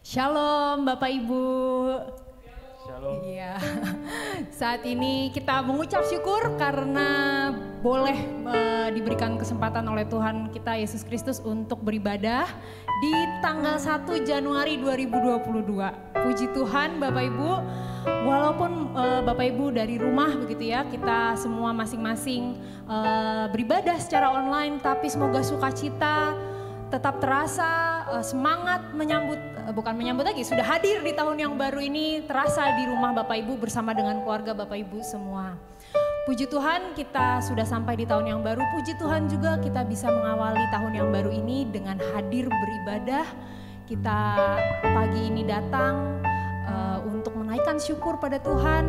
Shalom Bapak Ibu. Shalom. Iya. Saat ini kita mengucap syukur karena boleh diberikan kesempatan oleh Tuhan kita Yesus Kristus untuk beribadah di tanggal 1 Januari 2022. Puji Tuhan Bapak Ibu. Walaupun Bapak Ibu dari rumah begitu ya, kita semua masing-masing beribadah secara online, tapi semoga sukacita tetap terasa, semangat sudah hadir di tahun yang baru ini terasa di rumah Bapak Ibu bersama dengan keluarga Bapak Ibu semua. Puji Tuhan kita sudah sampai di tahun yang baru, puji Tuhan juga kita bisa mengawali tahun yang baru ini dengan hadir beribadah. Kita pagi ini datang untuk menaikkan syukur pada Tuhan,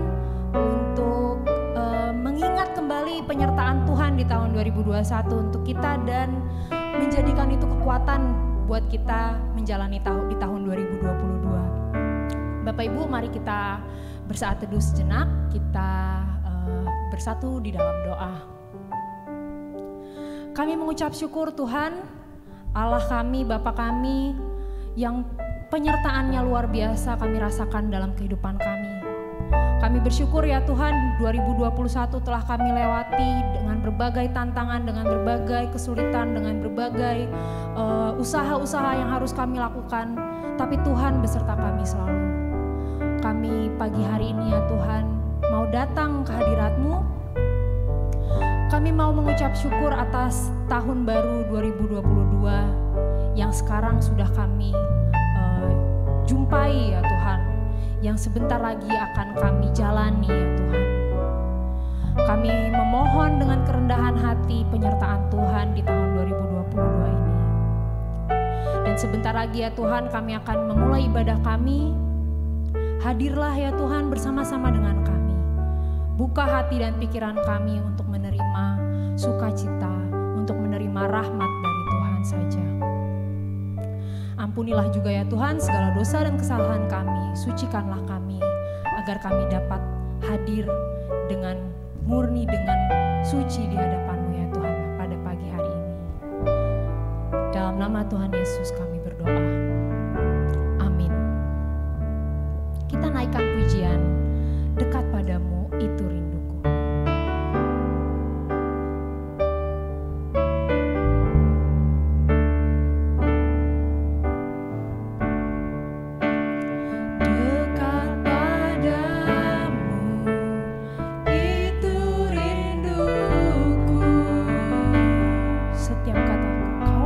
untuk mengingat kembali penyertaan Tuhan di tahun 2021 untuk kita dan menjadikan itu kekuatan buat kita menjalani di tahun 2022. Bapak Ibu, mari kita bersaat teduh sejenak, kita bersatu di dalam doa. Kami mengucap syukur Tuhan, Allah kami, Bapa kami, yang penyertaannya luar biasa kami rasakan dalam kehidupan kami. Kami bersyukur ya Tuhan, 2021 telah kami lewati dengan berbagai tantangan, dengan berbagai kesulitan, dengan berbagai usaha-usaha yang harus kami lakukan. Tapi Tuhan beserta kami selalu. Kami pagi hari ini ya Tuhan mau datang ke hadirat-Mu. Kami mau mengucap syukur atas tahun baru 2022 yang sekarang sudah kami jumpai ya Tuhan, yang sebentar lagi akan kami jalani ya Tuhan. Kami memohon dengan kerendahan hati penyertaan Tuhan di tahun 2022 ini. Dan sebentar lagi ya Tuhan kami akan memulai ibadah kami. Hadirlah ya Tuhan bersama-sama dengan kami. Buka hati dan pikiran kami untuk menerima sukacita, untuk menerima rahmat dari Tuhan saja. Ampunilah juga ya Tuhan segala dosa dan kesalahan kami, sucikanlah kami agar kami dapat hadir dengan murni, dengan suci di hadapan-Mu ya Tuhan pada pagi hari ini. Dalam nama Tuhan Yesus kami berdoa, amin. Kita naikkan pujian, dekat padamu itu rinduku. Setiap kataku, kau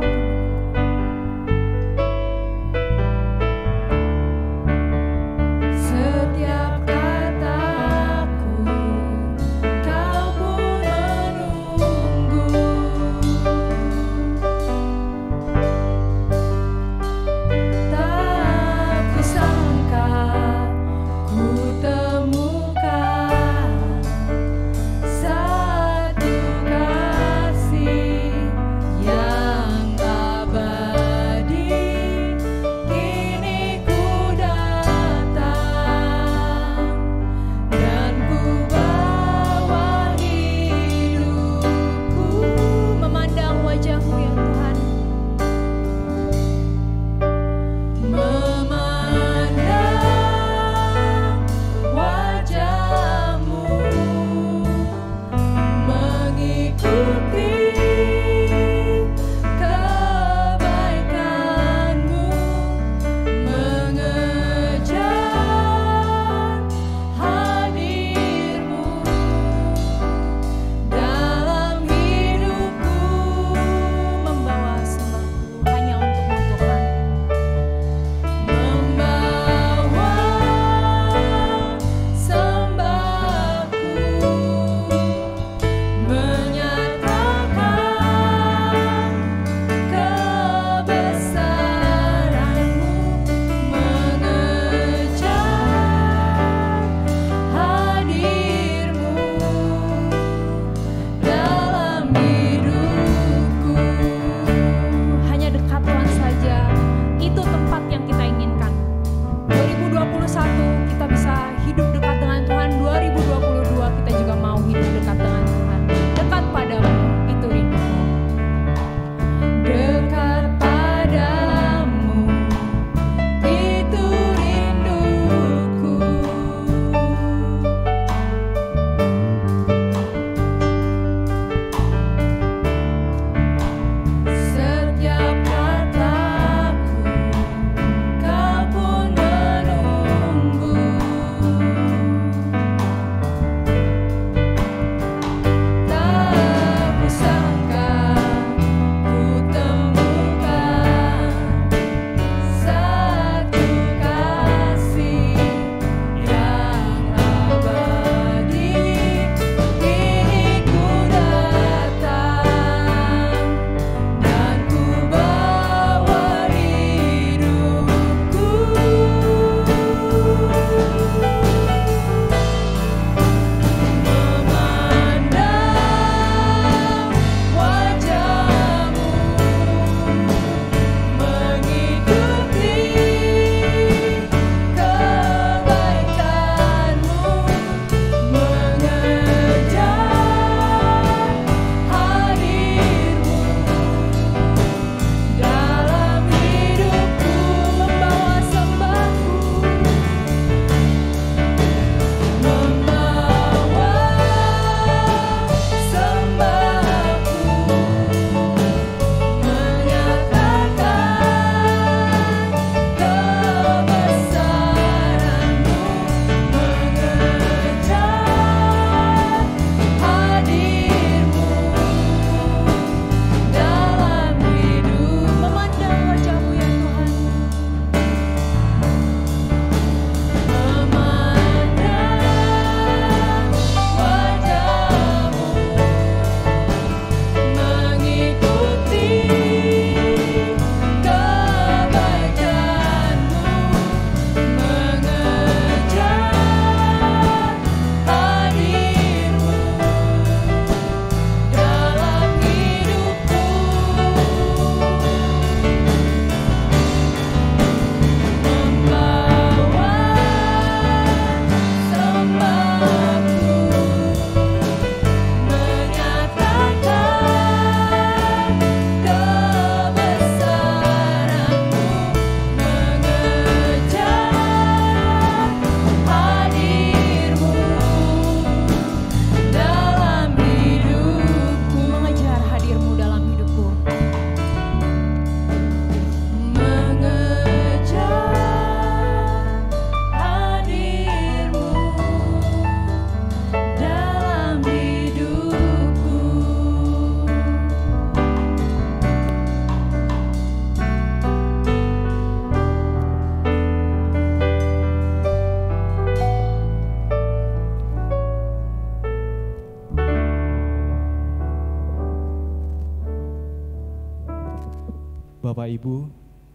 Bapak Ibu,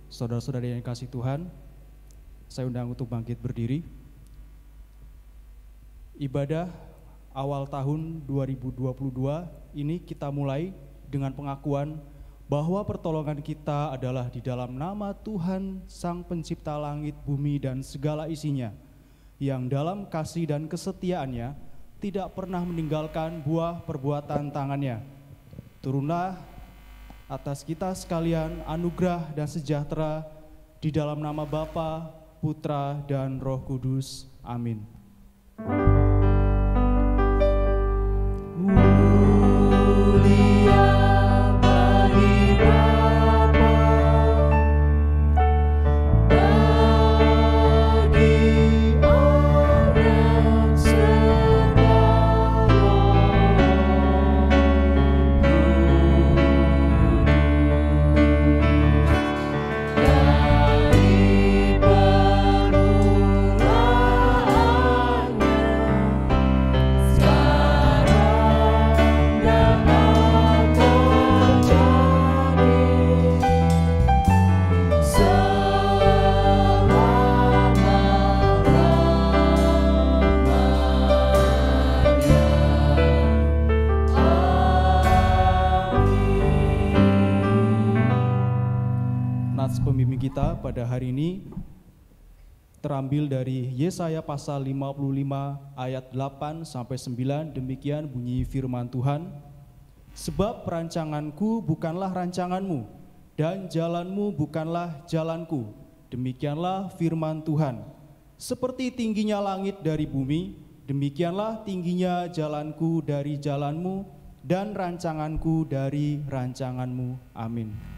saudara-saudari yang dikasihi Tuhan, saya undang untuk bangkit berdiri. Ibadah awal tahun 2022 ini kita mulai dengan pengakuan bahwa pertolongan kita adalah di dalam nama Tuhan Sang Pencipta langit, bumi, dan segala isinya, yang dalam kasih dan kesetiaannya tidak pernah meninggalkan buah perbuatan tangannya. Turunlah atas kita sekalian anugerah dan sejahtera di dalam nama Bapa, Putra, dan Roh Kudus. Amin. Pembimbing kita pada hari ini terambil dari Yesaya pasal 55 ayat 8 sampai 9. Demikian bunyi firman Tuhan. Sebab perancanganku bukanlah rancanganmu, dan jalanmu bukanlah jalanku. Demikianlah firman Tuhan. Seperti tingginya langit dari bumi, demikianlah tingginya jalanku dari jalanmu, dan rancanganku dari rancanganmu. Amin.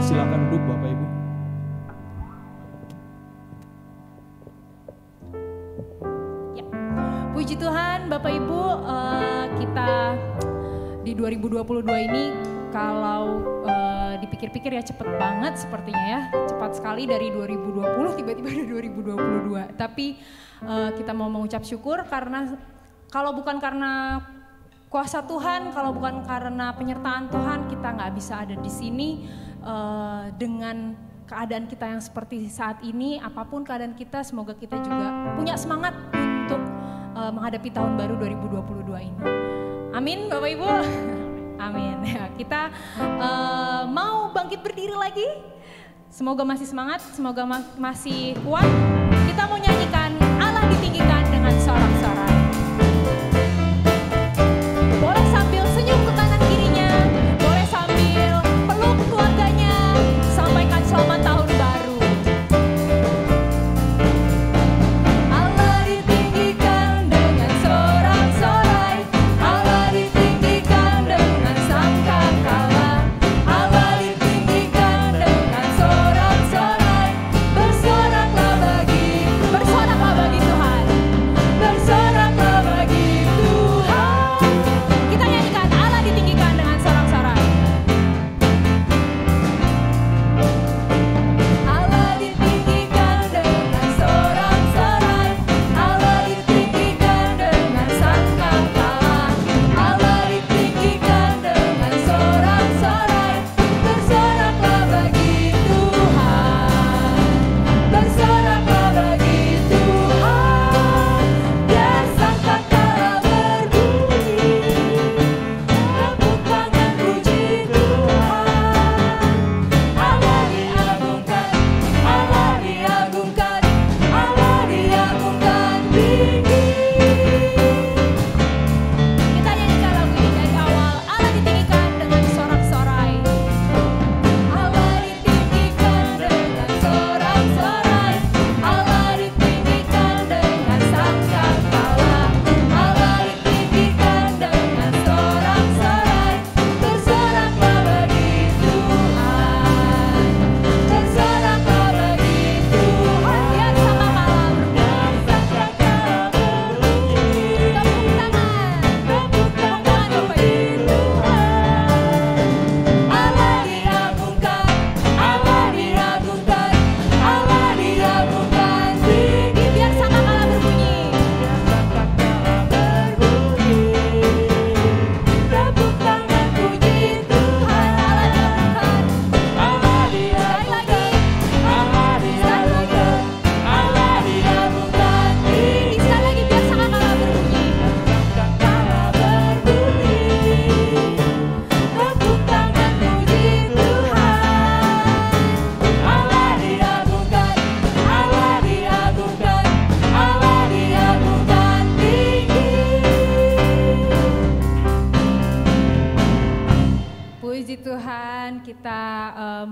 Silakan duduk Bapak Ibu. Ya, puji Tuhan Bapak Ibu, kita di 2022 ini kalau dipikir-pikir ya cepet banget sepertinya ya, cepat sekali dari 2020 tiba-tiba ada 2022. Tapi kita mau mengucap syukur karena kalau bukan karena kuasa Tuhan, kalau bukan karena penyertaan Tuhan, kita nggak bisa ada di sini dengan keadaan kita yang seperti saat ini. Apapun keadaan kita, semoga kita juga punya semangat untuk menghadapi tahun baru 2022 ini. Amin Bapak Ibu. Amin. Ya, kita mau bangkit berdiri lagi. Semoga masih semangat, semoga masih kuat. Kita mau nyanyikan Allah ditinggikan dengan sorak-sorai. Boleh sambil senyum ke kanan kirinya, boleh sambil peluk keluarganya, sampaikan selamat tahun baru. Allah ditinggikan dengan sorak-sorai, Allah ditinggikan dengan sangkakala, Allah ditinggikan dengan sorak-sorai, bersoraklah bagi bersorak.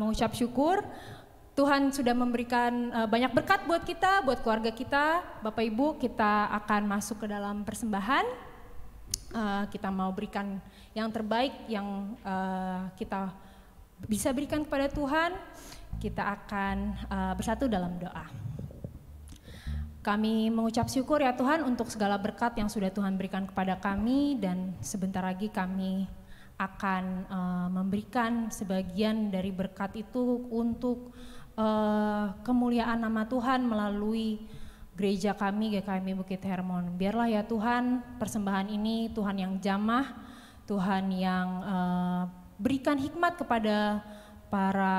mengucap syukur. Tuhan sudah memberikan banyak berkat buat kita, buat keluarga kita. Bapak Ibu, kita akan masuk ke dalam persembahan. Kita mau berikan yang terbaik yang kita bisa berikan kepada Tuhan. Kita akan bersatu dalam doa. Kami mengucap syukur ya Tuhan untuk segala berkat yang sudah Tuhan berikan kepada kami, dan sebentar lagi kami akan memberikan sebagian dari berkat itu untuk kemuliaan nama Tuhan melalui gereja kami GKMI Bukit Hermon. Biarlah ya Tuhan persembahan ini Tuhan yang jamah, Tuhan yang berikan hikmat kepada para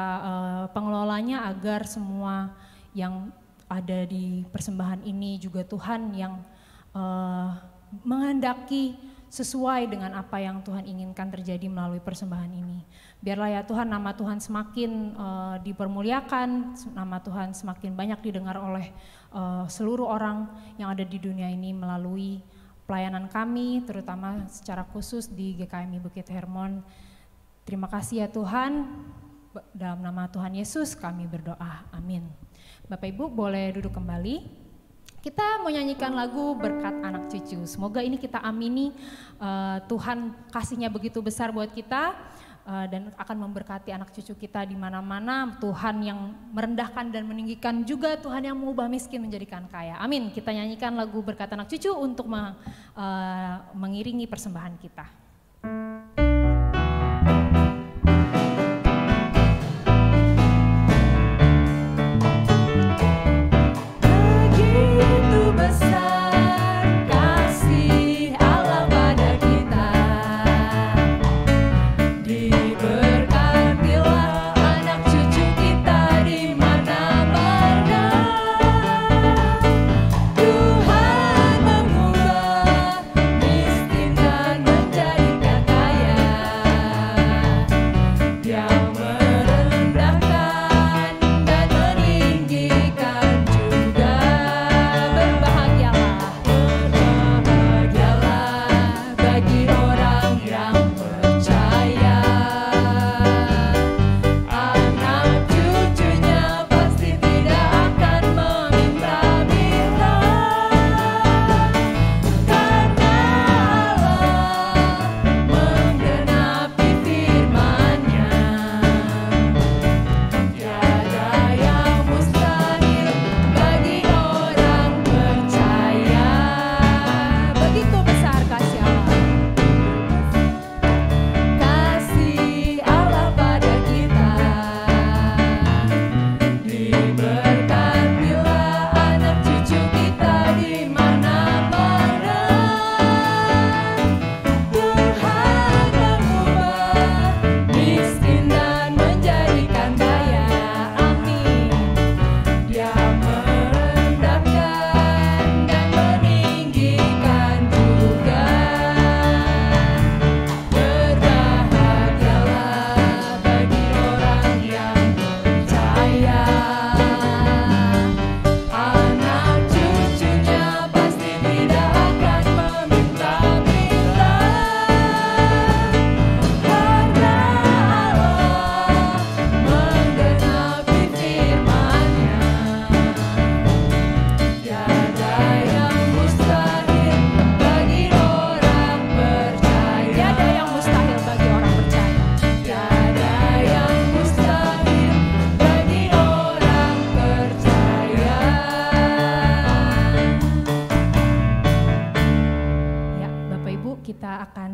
pengelolanya agar semua yang ada di persembahan ini juga Tuhan yang menghendaki sesuai dengan apa yang Tuhan inginkan terjadi melalui persembahan ini. Biarlah ya Tuhan nama Tuhan semakin dipermuliakan, nama Tuhan semakin banyak didengar oleh seluruh orang yang ada di dunia ini melalui pelayanan kami, terutama secara khusus di GKMI Bukit Hermon. Terima kasih ya Tuhan, dalam nama Tuhan Yesus kami berdoa, amin. Bapak Ibu boleh duduk kembali. Kita mau nyanyikan lagu Berkat Anak Cucu. Semoga ini kita amini, Tuhan kasihnya begitu besar buat kita dan akan memberkati anak cucu kita di mana-mana. Tuhan yang merendahkan dan meninggikan, juga Tuhan yang mengubah miskin menjadikan kaya. Amin. Kita nyanyikan lagu Berkat Anak Cucu untuk mengiringi persembahan kita.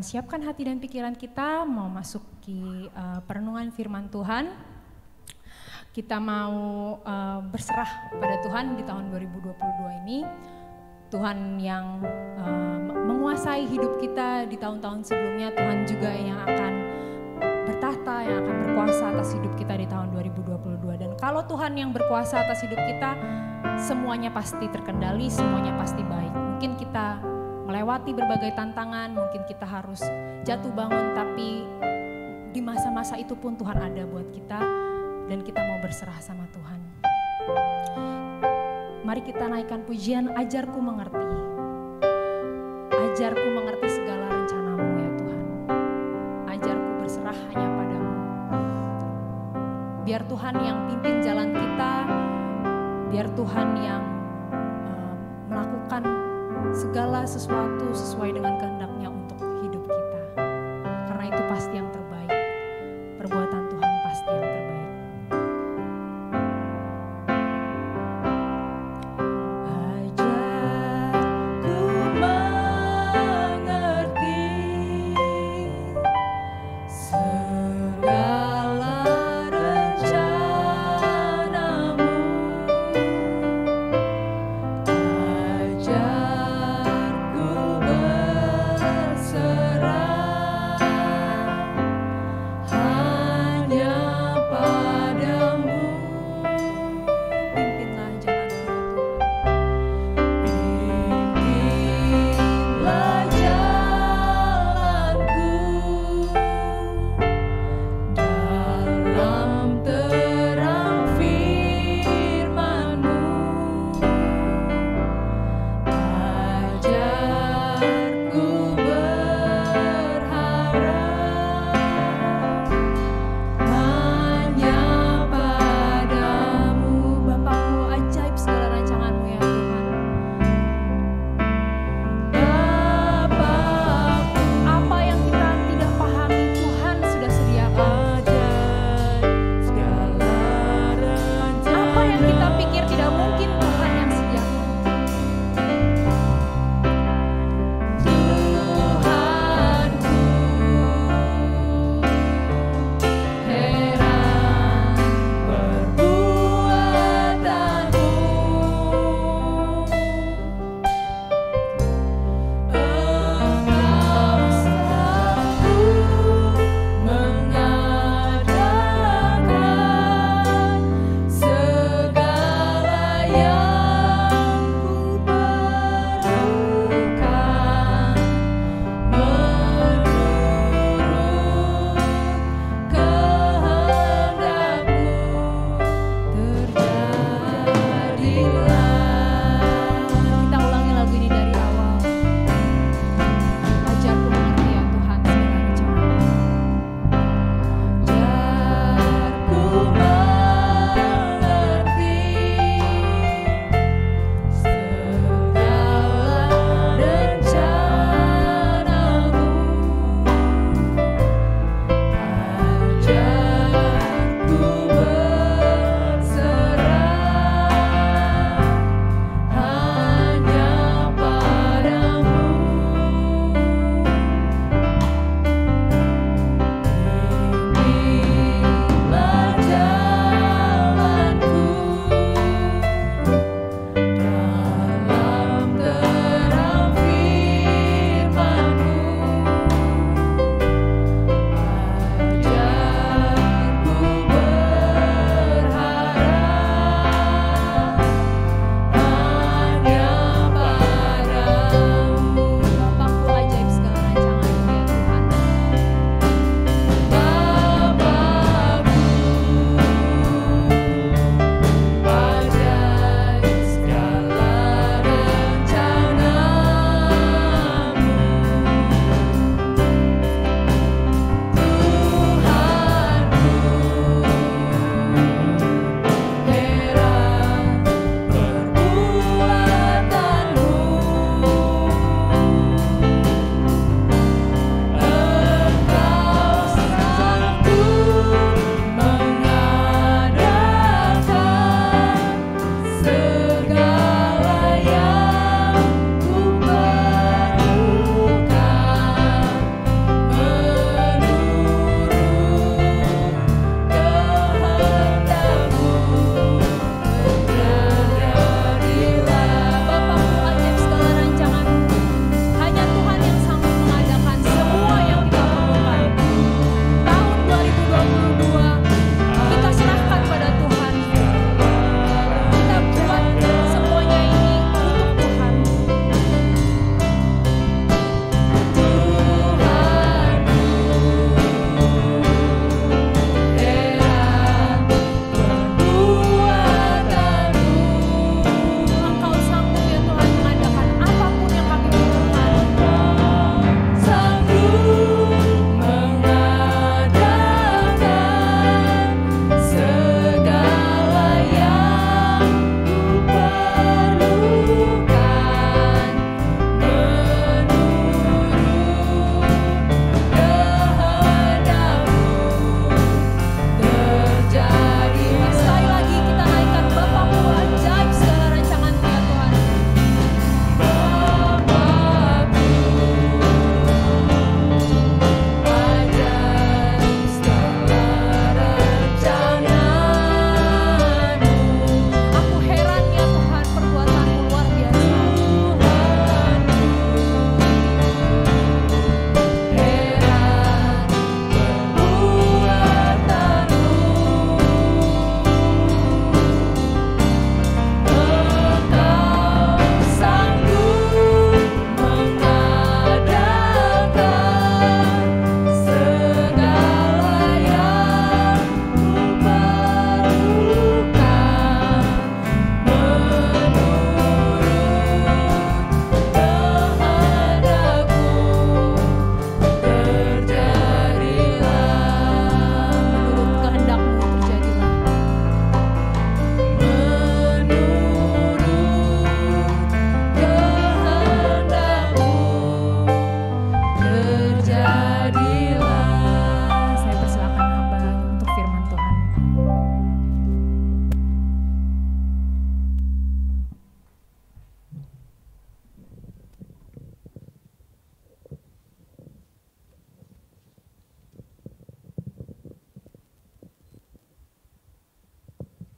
Siapkan hati dan pikiran kita mau masuki perenungan firman Tuhan. Kita mau berserah pada Tuhan di tahun 2022 ini. Tuhan yang menguasai hidup kita di tahun-tahun sebelumnya, Tuhan juga yang akan bertahta, yang akan berkuasa atas hidup kita di tahun 2022. Dan kalau Tuhan yang berkuasa atas hidup kita, semuanya pasti terkendali, semuanya pasti baik. Mungkin kita melewati berbagai tantangan, mungkin kita harus jatuh bangun, tapi di masa-masa itu pun Tuhan ada buat kita dan kita mau berserah sama Tuhan. Mari kita naikkan pujian, ajarku mengerti. Ajarku mengerti segala rencanamu ya Tuhan. Ajarku berserah hanya padamu. biar Tuhan yang pimpin jalan kita, biar Tuhan yang melakukan segala sesuatu sesuai dengan kehendak-Nya untuk hidup kita. Karena itu pasti yang terbaik. Perbuatan Tuhan pasti yang terbaik. Ajarku berserah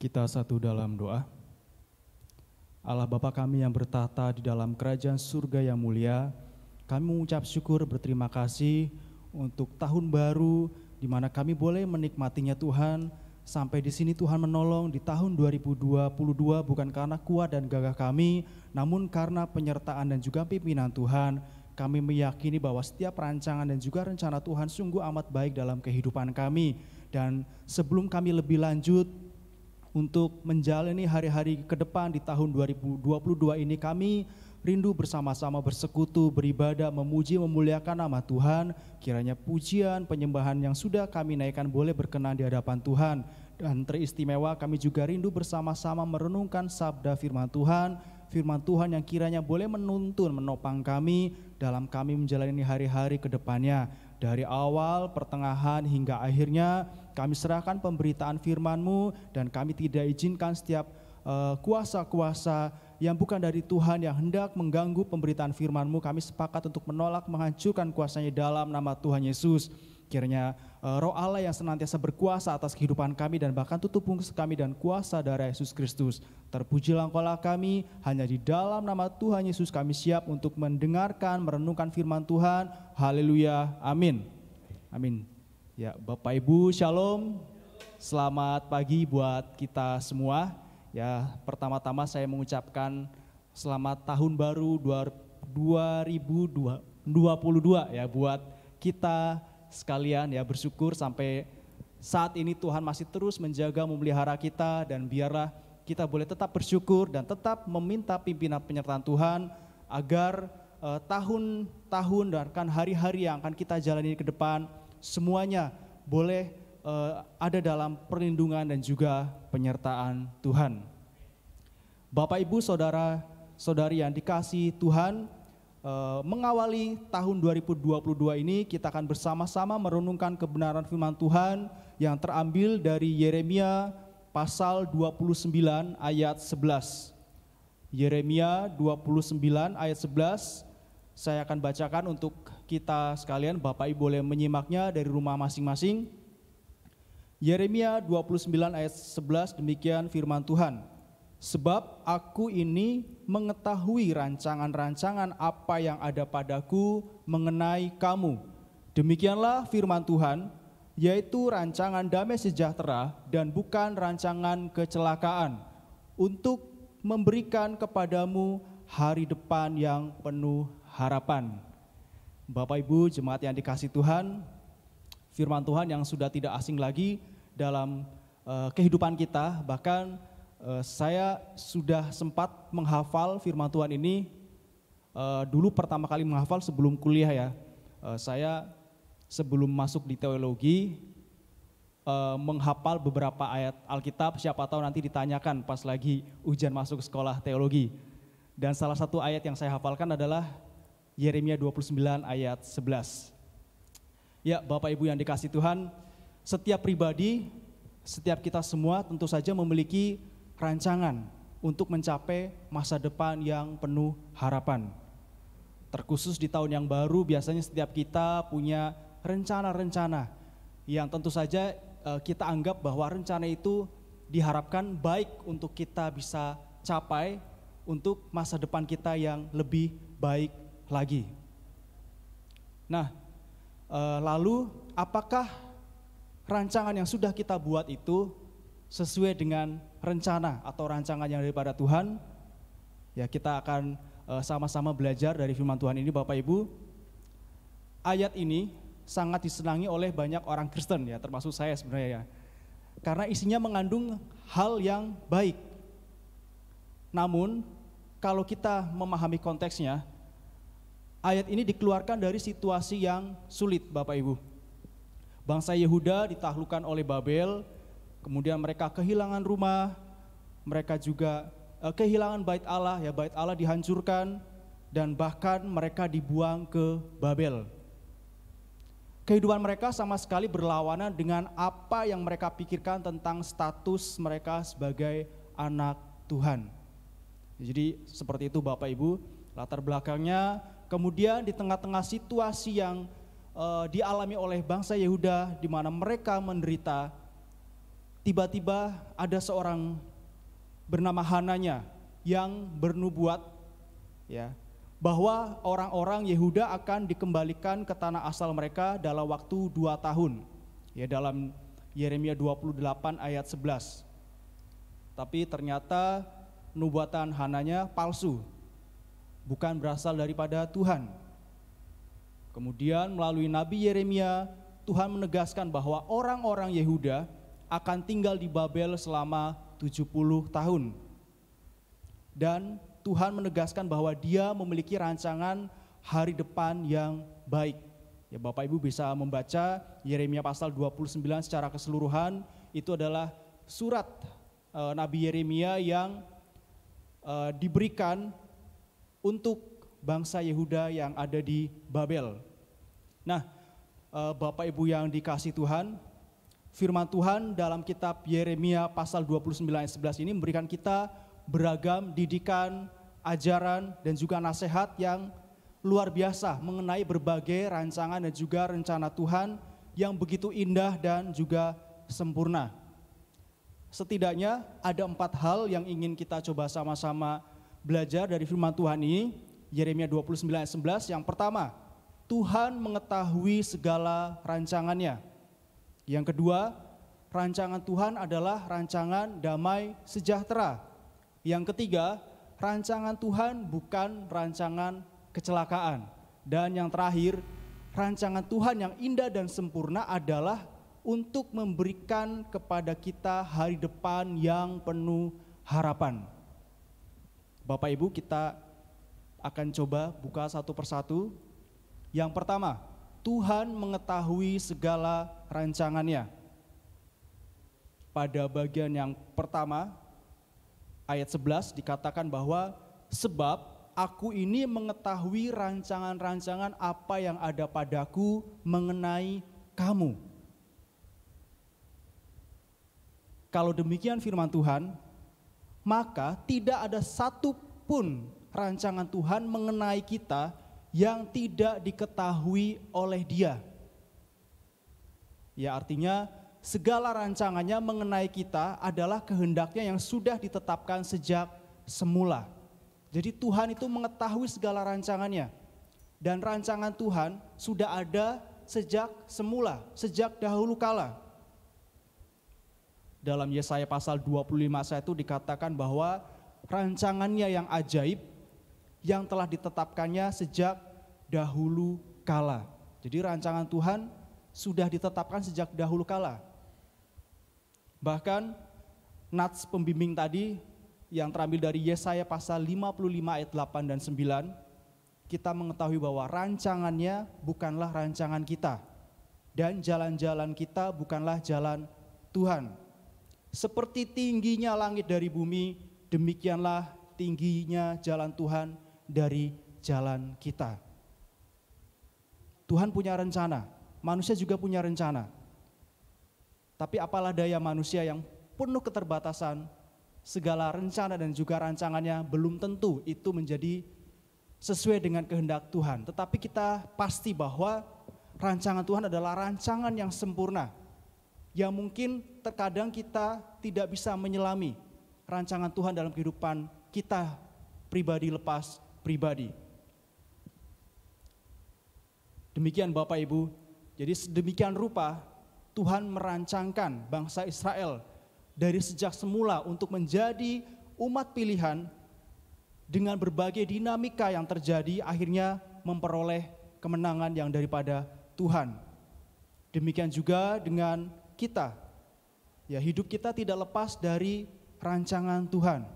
Kita satu dalam doa. Allah Bapa kami yang bertahta di dalam kerajaan surga yang mulia, kami mengucap syukur berterima kasih untuk tahun baru di mana kami boleh menikmatinya Tuhan. Sampai di sini Tuhan menolong di tahun 2022 bukan karena kuat dan gagah kami, namun karena penyertaan dan juga pimpinan Tuhan. Kami meyakini bahwa setiap rancangan dan juga rencana Tuhan sungguh amat baik dalam kehidupan kami. Dan sebelum kami lebih lanjut untuk menjalani hari-hari ke depan di tahun 2022 ini, kami rindu bersama-sama bersekutu, beribadah, memuji, memuliakan nama Tuhan. Kiranya pujian, penyembahan yang sudah kami naikkan boleh berkenan di hadapan Tuhan. Dan teristimewa kami juga rindu bersama-sama merenungkan sabda firman Tuhan yang kiranya boleh menuntun, menopang kami dalam kami menjalani hari-hari ke depannya. Dari awal, pertengahan, hingga akhirnya kami serahkan pemberitaan firman-Mu dan kami tidak izinkan setiap kuasa-kuasa yang bukan dari Tuhan yang hendak mengganggu pemberitaan firman-Mu. Kami sepakat untuk menolak, menghancurkan kuasanya dalam nama Tuhan Yesus. Kiranya Roh Allah yang senantiasa berkuasa atas kehidupan kami dan bahkan tutup bungkus kami dan kuasa darah Yesus Kristus. Terpujilah Engkaulah kami, hanya di dalam nama Tuhan Yesus kami siap untuk mendengarkan, merenungkan firman Tuhan. Haleluya, amin. Amin. Ya, Bapak Ibu, shalom. Selamat pagi buat kita semua. Ya, pertama-tama saya mengucapkan selamat tahun baru 2022 ya buat kita sekalian ya, bersyukur sampai saat ini Tuhan masih terus menjaga, memelihara kita, dan biarlah kita boleh tetap bersyukur dan tetap meminta pimpinan penyertaan Tuhan agar tahun-tahun dan hari-hari yang akan kita jalani ke depan semuanya boleh ada dalam perlindungan dan juga penyertaan Tuhan. Bapak Ibu, saudara-saudari yang dikasihi Tuhan, mengawali tahun 2022 ini kita akan bersama-sama merenungkan kebenaran firman Tuhan yang terambil dari Yeremia pasal 29 ayat 11. Yeremia 29 ayat 11 saya akan bacakan untuk kita sekalian. Bapak Ibu boleh menyimaknya dari rumah masing-masing. Yeremia 29 ayat 11, demikian firman Tuhan. Sebab aku ini mengetahui rancangan-rancangan apa yang ada padaku mengenai kamu. Demikianlah firman Tuhan, yaitu rancangan damai sejahtera dan bukan rancangan kecelakaan, untuk memberikan kepadamu hari depan yang penuh harapan. Bapak Ibu jemaat yang dikasihi Tuhan, firman Tuhan yang sudah tidak asing lagi dalam kehidupan kita. Bahkan saya sudah sempat menghafal firman Tuhan ini dulu pertama kali menghafal sebelum kuliah ya. Saya sebelum masuk di teologi menghafal beberapa ayat Alkitab, siapa tahu nanti ditanyakan pas lagi ujian masuk sekolah teologi. Dan salah satu ayat yang saya hafalkan adalah Yeremia 29 ayat 11. Ya, Bapak Ibu yang dikasihi Tuhan, setiap pribadi, setiap kita semua tentu saja memiliki rancangan untuk mencapai masa depan yang penuh harapan. Terkhusus di tahun yang baru, biasanya setiap kita punya rencana-rencana yang tentu saja kita anggap bahwa rencana itu diharapkan baik untuk kita bisa capai untuk masa depan kita yang lebih baik lagi. Nah, lalu apakah rancangan yang sudah kita buat itu sesuai dengan rencana atau rancangan yang daripada Tuhan? Ya, kita akan sama-sama belajar dari firman Tuhan ini, Bapak Ibu. Ayat ini sangat disenangi oleh banyak orang Kristen ya, termasuk saya sebenarnya ya. Karena isinya mengandung hal yang baik. Namun, kalau kita memahami konteksnya, ayat ini dikeluarkan dari situasi yang sulit, Bapak Ibu. Bangsa Yehuda ditaklukkan oleh Babel. Kemudian mereka kehilangan rumah, mereka juga kehilangan bait Allah, ya bait Allah dihancurkan, dan bahkan mereka dibuang ke Babel. Kehidupan mereka sama sekali berlawanan dengan apa yang mereka pikirkan tentang status mereka sebagai anak Tuhan. Jadi seperti itu Bapak Ibu, latar belakangnya. Kemudian di tengah-tengah situasi yang dialami oleh bangsa Yehuda, di mana mereka menderita, tiba-tiba ada seorang bernama Hananya yang bernubuat ya, bahwa orang-orang Yehuda akan dikembalikan ke tanah asal mereka dalam waktu 2 tahun. Ya, dalam Yeremia 28 ayat 11. Tapi ternyata nubuatan Hananya palsu, bukan berasal daripada Tuhan. Kemudian melalui Nabi Yeremia, Tuhan menegaskan bahwa orang-orang Yehuda akan tinggal di Babel selama 70 tahun. Dan Tuhan menegaskan bahwa Dia memiliki rancangan hari depan yang baik. Ya, Bapak Ibu bisa membaca Yeremia pasal 29 secara keseluruhan. Itu adalah surat Nabi Yeremia yang diberikan untuk bangsa Yehuda yang ada di Babel. Nah, Bapak Ibu yang dikasihi Tuhan, firman Tuhan dalam kitab Yeremia pasal 29 ayat 11 ini memberikan kita beragam didikan, ajaran, dan juga nasihat yang luar biasa mengenai berbagai rancangan dan juga rencana Tuhan yang begitu indah dan juga sempurna. Setidaknya ada 4 hal yang ingin kita coba sama-sama belajar dari firman Tuhan ini. Yeremia 29 ayat 11, yang pertama, Tuhan mengetahui segala rancangannya. Yang kedua, rancangan Tuhan adalah rancangan damai sejahtera. Yang ketiga, rancangan Tuhan bukan rancangan kecelakaan. Dan yang terakhir, rancangan Tuhan yang indah dan sempurna adalah untuk memberikan kepada kita hari depan yang penuh harapan. Bapak Ibu, kita akan coba buka satu persatu. Yang pertama, Tuhan mengetahui segala rancangannya. Pada bagian yang pertama, ayat 11 dikatakan bahwa sebab aku ini mengetahui rancangan-rancangan apa yang ada padaku mengenai kamu. Kalau demikian firman Tuhan, maka tidak ada satu pun rancangan Tuhan mengenai kita yang tidak diketahui oleh Dia. Ya, artinya segala rancangannya mengenai kita adalah kehendaknya yang sudah ditetapkan sejak semula. Jadi Tuhan itu mengetahui segala rancangannya. Dan rancangan Tuhan sudah ada sejak semula, sejak dahulu kala. Dalam Yesaya pasal 25 itu dikatakan bahwa rancangannya yang ajaib yang telah ditetapkannya sejak dahulu kala. Jadi rancangan Tuhan sudah ditetapkan sejak dahulu kala. Bahkan nats pembimbing tadi yang terambil dari Yesaya pasal 55 ayat 8 dan 9, kita mengetahui bahwa rancangannya bukanlah rancangan kita dan jalan-jalan kita bukanlah jalan Tuhan. Seperti tingginya langit dari bumi, demikianlah tingginya jalan Tuhan dari jalan kita. Tuhan punya rencana, manusia juga punya rencana. Tapi apalah daya manusia yang penuh keterbatasan, segala rencana dan juga rancangannya belum tentu itu menjadi sesuai dengan kehendak Tuhan. Tetapi kita pasti bahwa rancangan Tuhan adalah rancangan yang sempurna, yang mungkin terkadang kita tidak bisa menyelami rancangan Tuhan dalam kehidupan kita pribadi lepas pribadi. Demikian Bapak Ibu, jadi sedemikian rupa Tuhan merancangkan bangsa Israel dari sejak semula untuk menjadi umat pilihan dengan berbagai dinamika yang terjadi akhirnya memperoleh kemenangan yang daripada Tuhan. Demikian juga dengan kita, ya hidup kita tidak lepas dari rancangan Tuhan.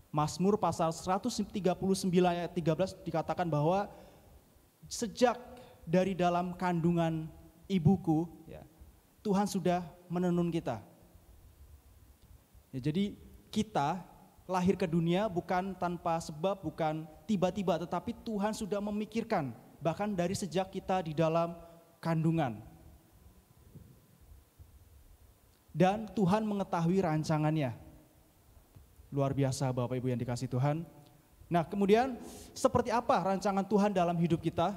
Mazmur pasal 139 ayat 13 dikatakan bahwa sejak dari dalam kandungan ibuku, ya, Tuhan sudah menenun kita. Ya, jadi kita lahir ke dunia bukan tanpa sebab, bukan tiba-tiba, tetapi Tuhan sudah memikirkan, bahkan dari sejak kita di dalam kandungan. Dan Tuhan mengetahui rancangannya. Luar biasa Bapak Ibu yang dikasihi Tuhan. Nah kemudian seperti apa rancangan Tuhan dalam hidup kita?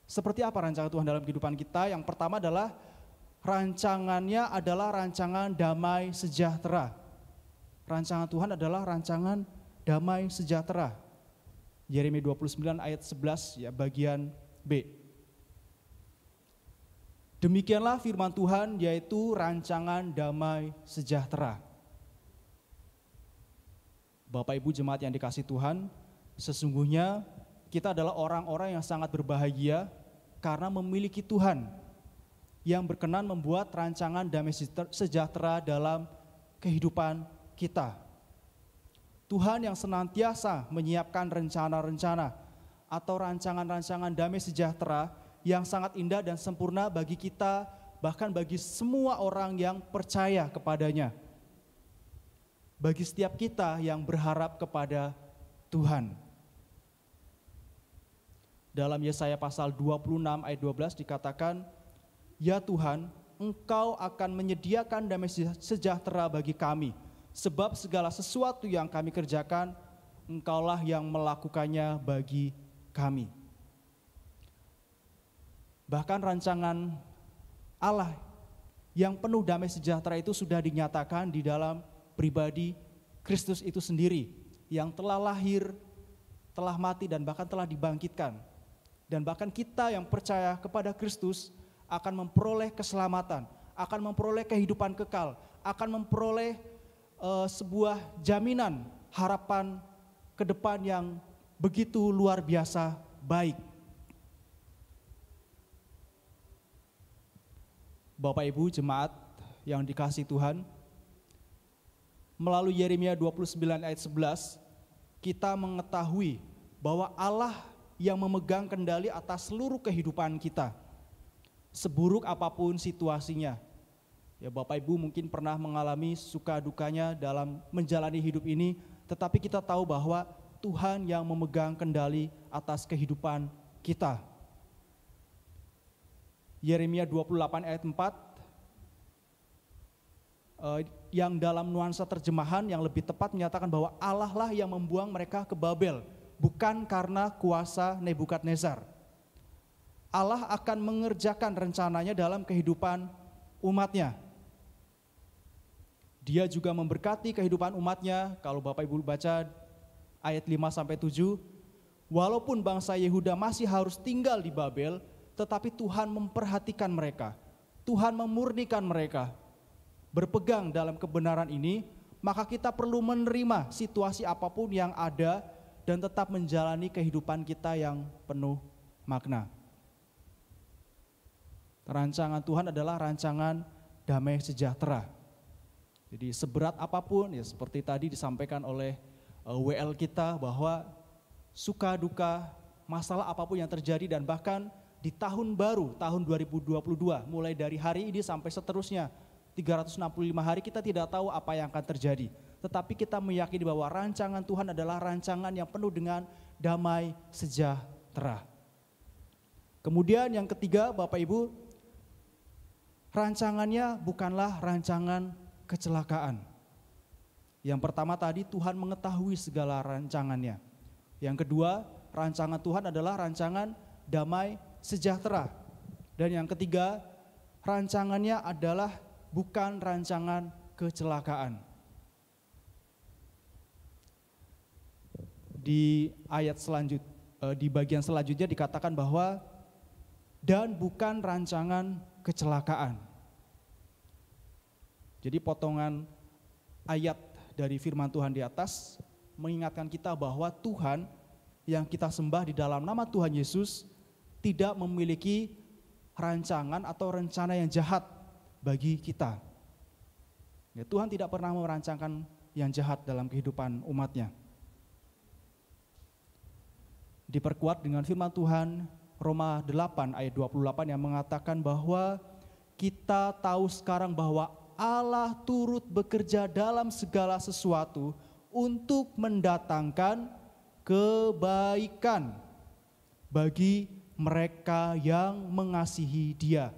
Seperti apa rancangan Tuhan dalam kehidupan kita? Yang pertama adalah rancangannya adalah rancangan damai sejahtera. Rancangan Tuhan adalah rancangan damai sejahtera. Yeremia 29 ayat 11 ya, bagian B. Demikianlah firman Tuhan, yaitu rancangan damai sejahtera. Bapak Ibu jemaat yang dikasihi Tuhan, sesungguhnya kita adalah orang-orang yang sangat berbahagia karena memiliki Tuhan yang berkenan membuat rancangan damai sejahtera dalam kehidupan kita. Tuhan yang senantiasa menyiapkan rencana-rencana atau rancangan-rancangan damai sejahtera yang sangat indah dan sempurna bagi kita, bahkan bagi semua orang yang percaya kepadanya. Bagi setiap kita yang berharap kepada Tuhan. Dalam Yesaya pasal 26 ayat 12 dikatakan, "Ya Tuhan, Engkau akan menyediakan damai sejahtera bagi kami, sebab segala sesuatu yang kami kerjakan, Engkaulah yang melakukannya bagi kami." Bahkan rancangan Allah yang penuh damai sejahtera itu sudah dinyatakan di dalam pribadi Kristus itu sendiri, yang telah lahir, telah mati, dan bahkan telah dibangkitkan. Dan bahkan kita yang percaya kepada Kristus akan memperoleh keselamatan, akan memperoleh kehidupan kekal, akan memperoleh sebuah jaminan harapan ke depan yang begitu luar biasa baik. Bapak Ibu jemaat yang dikasihi Tuhan, melalui Yeremia 29 ayat 11, kita mengetahui bahwa Allah yang memegang kendali atas seluruh kehidupan kita, seburuk apapun situasinya. Ya, Bapak Ibu mungkin pernah mengalami suka dukanya dalam menjalani hidup ini, tetapi kita tahu bahwa Tuhan yang memegang kendali atas kehidupan kita. Yeremia 28 ayat 4, yang dalam nuansa terjemahan yang lebih tepat menyatakan bahwa Allah lah yang membuang mereka ke Babel, bukan karena kuasa Nebukadnezar. Allah akan mengerjakan rencananya dalam kehidupan umatnya. Dia juga memberkati kehidupan umatnya. Kalau Bapak Ibu baca ayat 5-7, walaupun bangsa Yehuda masih harus tinggal di Babel, tetapi Tuhan memperhatikan mereka. Tuhan memurnikan mereka. Berpegang dalam kebenaran ini, maka kita perlu menerima situasi apapun yang ada dan tetap menjalani kehidupan kita yang penuh makna. Rancangan Tuhan adalah rancangan damai sejahtera. Jadi seberat apapun, ya seperti tadi disampaikan oleh WL kita, bahwa suka duka, masalah apapun yang terjadi, dan bahkan di tahun baru, tahun 2022, mulai dari hari ini sampai seterusnya, 365 hari kita tidak tahu apa yang akan terjadi. Tetapi kita meyakini bahwa rancangan Tuhan adalah rancangan yang penuh dengan damai sejahtera. Kemudian yang ketiga, Bapak Ibu, rancangannya bukanlah rancangan kecelakaan. Yang pertama tadi, Tuhan mengetahui segala rancangannya. Yang kedua, rancangan Tuhan adalah rancangan damai sejahtera. Dan yang ketiga, rancangannya adalah bukan rancangan kecelakaan. Di ayat di bagian selanjutnya dikatakan bahwa dan bukan rancangan kecelakaan. Jadi potongan ayat dari firman Tuhan di atas mengingatkan kita bahwa Tuhan yang kita sembah di dalam nama Tuhan Yesus tidak memiliki rancangan atau rencana yang jahat bagi kita. Ya, Tuhan tidak pernah merancangkan yang jahat dalam kehidupan umatnya. Diperkuat dengan firman Tuhan Roma 8 ayat 28 yang mengatakan bahwa kita tahu sekarang bahwa Allah turut bekerja dalam segala sesuatu untuk mendatangkan kebaikan bagi mereka yang mengasihi Dia,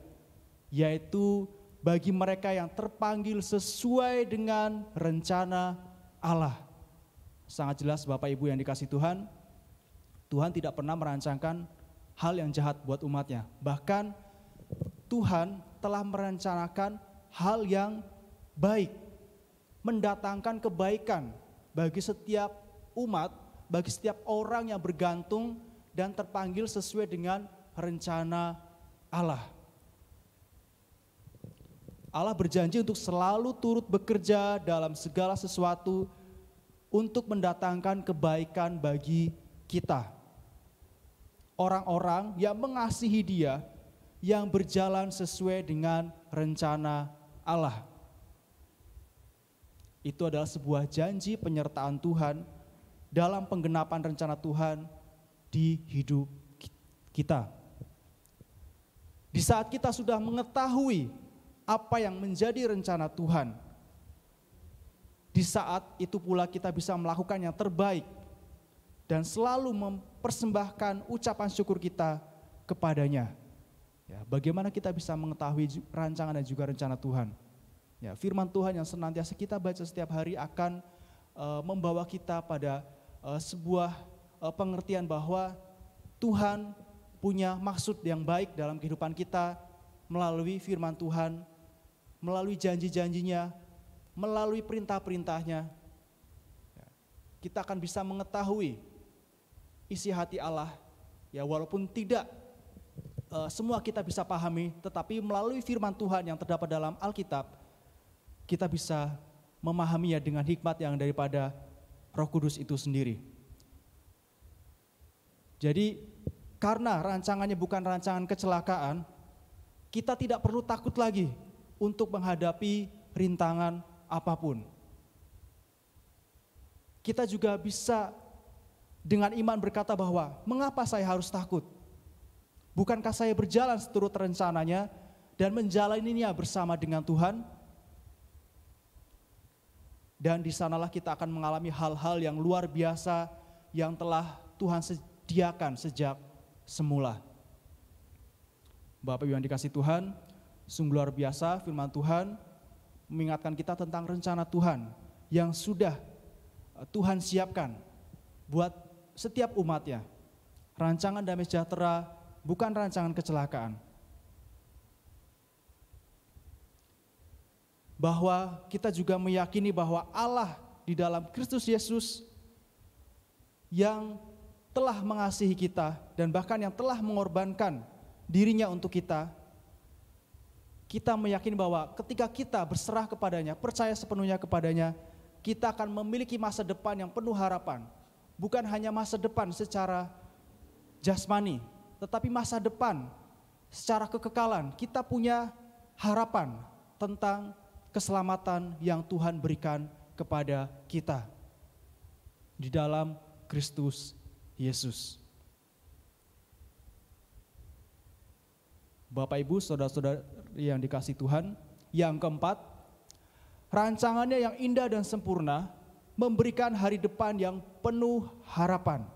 yaitu bagi mereka yang terpanggil sesuai dengan rencana Allah. Sangat jelas Bapak Ibu yang dikasihi Tuhan, Tuhan tidak pernah merancangkan hal yang jahat buat umatnya. Bahkan Tuhan telah merencanakan hal yang baik, mendatangkan kebaikan bagi setiap umat, bagi setiap orang yang bergantung dan terpanggil sesuai dengan rencana Allah. Allah berjanji untuk selalu turut bekerja dalam segala sesuatu untuk mendatangkan kebaikan bagi kita. Orang-orang yang mengasihi Dia, yang berjalan sesuai dengan rencana Allah. Itu adalah sebuah janji penyertaan Tuhan dalam penggenapan rencana Tuhan di hidup kita. Di saat kita sudah mengetahui apa yang menjadi rencana Tuhan, di saat itu pula kita bisa melakukan yang terbaik dan selalu mempersembahkan ucapan syukur kita kepadanya. Ya, bagaimana kita bisa mengetahui rancangan dan juga rencana Tuhan? Ya, firman Tuhan yang senantiasa kita baca setiap hari akan membawa kita pada sebuah pengertian bahwa Tuhan punya maksud yang baik dalam kehidupan kita melalui firman Tuhan, melalui janji-janjinya, melalui perintah-perintahnya. Kita akan bisa mengetahui isi hati Allah, ya walaupun tidak semua kita bisa pahami, tetapi melalui firman Tuhan yang terdapat dalam Alkitab, kita bisa memahaminya dengan hikmat yang daripada Roh Kudus itu sendiri. Jadi karena rancangannya bukan rancangan kecelakaan, kita tidak perlu takut lagi untuk menghadapi rintangan apapun. Kita juga bisa dengan iman berkata bahwa mengapa saya harus takut? Bukankah saya berjalan seturut rencananya dan menjalaninya bersama dengan Tuhan? Dan di sanalah kita akan mengalami hal-hal yang luar biasa yang telah Tuhan sediakan sejak semula. Bapak Ibu yang dikasihi Tuhan, sungguh luar biasa firman Tuhan mengingatkan kita tentang rencana Tuhan yang sudah Tuhan siapkan buat setiap umatnya. Rancangan damai sejahtera bukan rancangan kecelakaan. Bahwa kita juga meyakini bahwa Allah di dalam Kristus Yesus yang telah mengasihi kita dan bahkan yang telah mengorbankan dirinya untuk kita, kita meyakini bahwa ketika kita berserah kepadanya, percaya sepenuhnya kepadanya, kita akan memiliki masa depan yang penuh harapan. Bukan hanya masa depan secara jasmani, tetapi masa depan secara kekekalan. Kita punya harapan tentang keselamatan yang Tuhan berikan kepada kita di dalam Kristus Yesus. Bapak Ibu, saudara-saudari yang dikasihi Tuhan, yang keempat, rancangannya yang indah dan sempurna memberikan hari depan yang penuh harapan.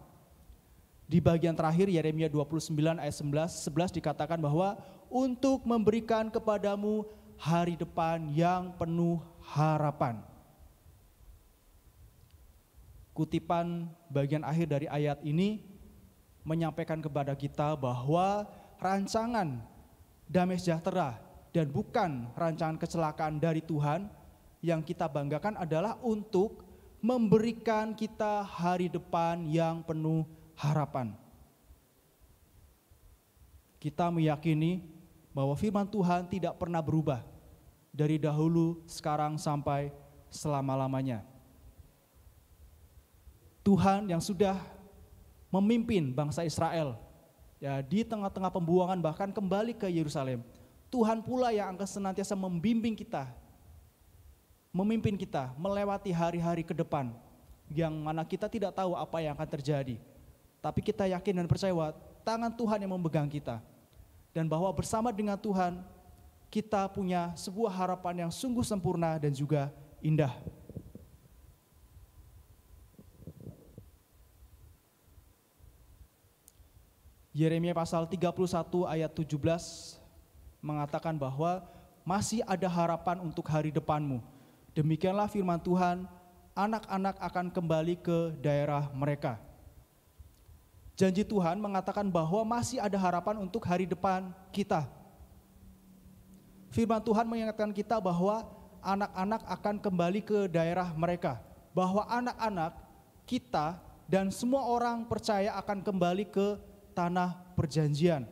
Di bagian terakhir Yeremia 29 ayat 11 dikatakan bahwa untuk memberikan kepadamu hari depan yang penuh harapan. Kutipan bagian akhir dari ayat ini menyampaikan kepada kita bahwa rancangan damai sejahtera dan bukan rancangan kecelakaan dari Tuhan yang kita banggakan adalah untuk memberikan kita hari depan yang penuh harapan. Kita meyakini bahwa firman Tuhan tidak pernah berubah dari dahulu, sekarang sampai selama-lamanya. Tuhan yang sudah memimpin bangsa Israel ya di tengah-tengah pembuangan bahkan kembali ke Yerusalem. Tuhan pula yang akan senantiasa membimbing kita, memimpin kita melewati hari-hari ke depan yang mana kita tidak tahu apa yang akan terjadi. Tapi kita yakin dan percaya bahwa tangan Tuhan yang memegang kita. Dan bahwa bersama dengan Tuhan kita punya sebuah harapan yang sungguh sempurna dan juga indah. Yeremia pasal 31 ayat 17 mengatakan bahwa masih ada harapan untuk hari depanmu. Demikianlah firman Tuhan, anak-anak akan kembali ke daerah mereka. Janji Tuhan mengatakan bahwa masih ada harapan untuk hari depan kita. Firman Tuhan mengingatkan kita bahwa anak-anak akan kembali ke daerah mereka. Bahwa anak-anak kita dan semua orang percaya akan kembali ke tanah perjanjian,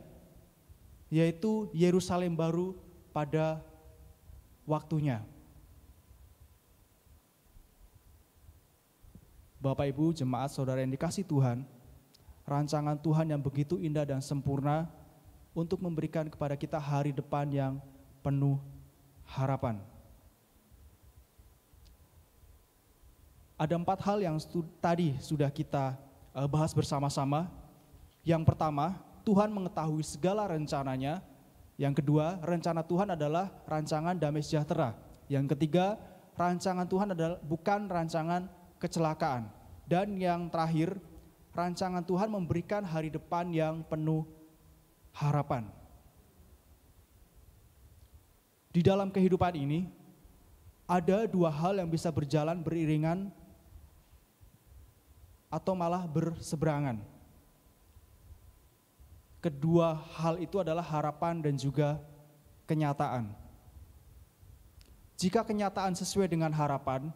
yaitu Yerusalem baru pada waktunya. Bapak Ibu, jemaat saudara yang dikasih Tuhan, rancangan Tuhan yang begitu indah dan sempurna untuk memberikan kepada kita hari depan yang penuh harapan. Ada 4 hal yang tadi sudah kita bahas bersama-sama. Yang pertama, Tuhan mengetahui segala rencananya. Yang kedua, rencana Tuhan adalah rancangan damai sejahtera. Yang ketiga, rancangan Tuhan adalah bukan rancangan kecelakaan. Dan yang terakhir, rancangan Tuhan memberikan hari depan yang penuh harapan. Di dalam kehidupan ini, ada 2 hal yang bisa berjalan beriringan atau malah berseberangan. Kedua hal itu adalah harapan dan juga kenyataan. Jika kenyataan sesuai dengan harapan,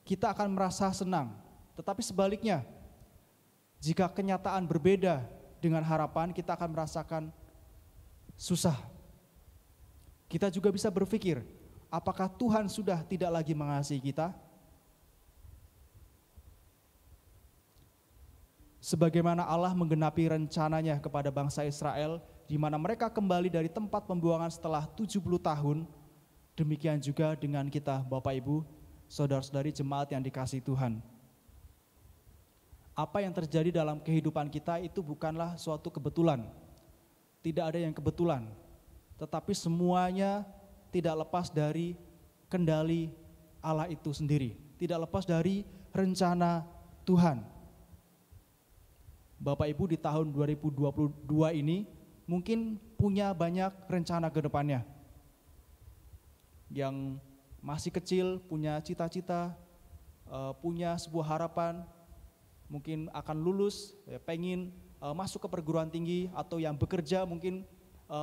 kita akan merasa senang. Tetapi sebaliknya, jika kenyataan berbeda dengan harapan, kita akan merasakan susah. Kita juga bisa berpikir, apakah Tuhan sudah tidak lagi mengasihi kita? Sebagaimana Allah menggenapi rencananya kepada bangsa Israel, di mana mereka kembali dari tempat pembuangan setelah 70 tahun, demikian juga dengan kita, Bapak Ibu, saudara-saudari jemaat yang dikasihi Tuhan. Apa yang terjadi dalam kehidupan kita itu bukanlah suatu kebetulan. Tidak ada yang kebetulan, tetapi semuanya tidak lepas dari kendali Allah itu sendiri, tidak lepas dari rencana Tuhan. Bapak Ibu di tahun 2022 ini mungkin punya banyak rencana ke depannya. Yang masih kecil punya cita-cita, punya sebuah harapan, mungkin akan lulus, pengen masuk ke perguruan tinggi, atau yang bekerja mungkin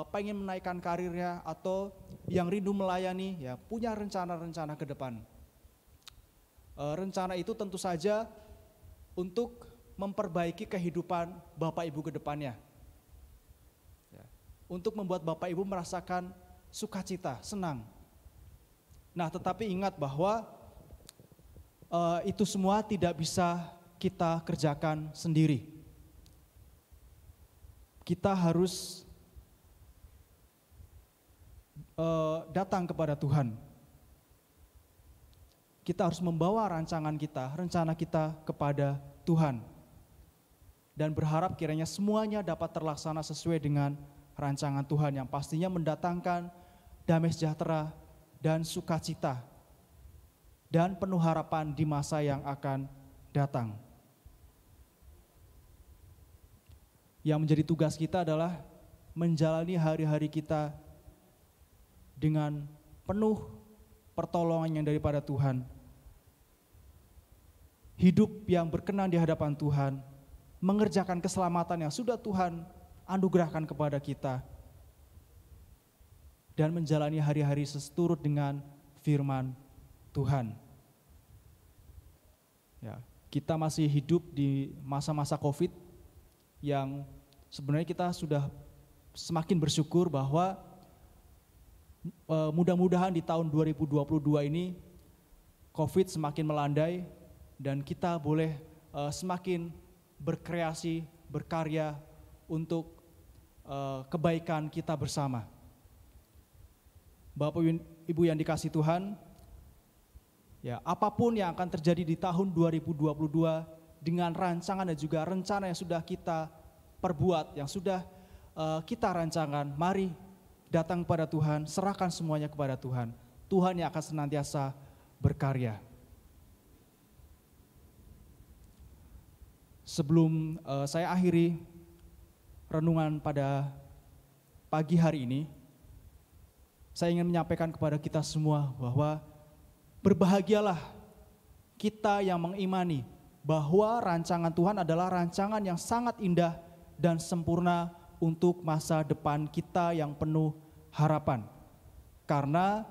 pengen menaikkan karirnya, atau yang rindu melayani, ya punya rencana-rencana ke depan. Rencana itu tentu saja untuk memperbaiki kehidupan Bapak Ibu ke depannya. Ya, untuk membuat Bapak Ibu merasakan sukacita, senang. Nah, tetapi ingat bahwa itu semua tidak bisa kita kerjakan sendiri. Kita harus datang kepada Tuhan. Kita harus membawa rancangan kita, rencana kita kepada Tuhan. Dan berharap kiranya semuanya dapat terlaksana sesuai dengan rancangan Tuhan yang pastinya mendatangkan damai sejahtera dan sukacita dan penuh harapan di masa yang akan datang. Yang menjadi tugas kita adalah menjalani hari-hari kita dengan penuh pertolongan yang daripada Tuhan. Hidup yang berkenan di hadapan Tuhan, mengerjakan keselamatan yang sudah Tuhan anugerahkan kepada kita, dan menjalani hari-hari seturut dengan firman Tuhan. Ya, kita masih hidup di masa-masa COVID yang sebenarnya kita sudah semakin bersyukur bahwa mudah-mudahan di tahun 2022 ini COVID semakin melandai dan kita boleh semakin berkreasi, berkarya untuk kebaikan kita bersama. Bapak Ibu yang dikasihi Tuhan, ya apapun yang akan terjadi di tahun 2022 dengan rancangan dan juga rencana yang sudah kita perbuat, yang sudah kita rancangan, mari datang kepada Tuhan, serahkan semuanya kepada Tuhan. Tuhan yang akan senantiasa berkarya. Sebelum saya akhiri renungan pada pagi hari ini, saya ingin menyampaikan kepada kita semua bahwa berbahagialah kita yang mengimani bahwa rancangan Tuhan adalah rancangan yang sangat indah dan sempurna untuk masa depan kita yang penuh harapan. Karena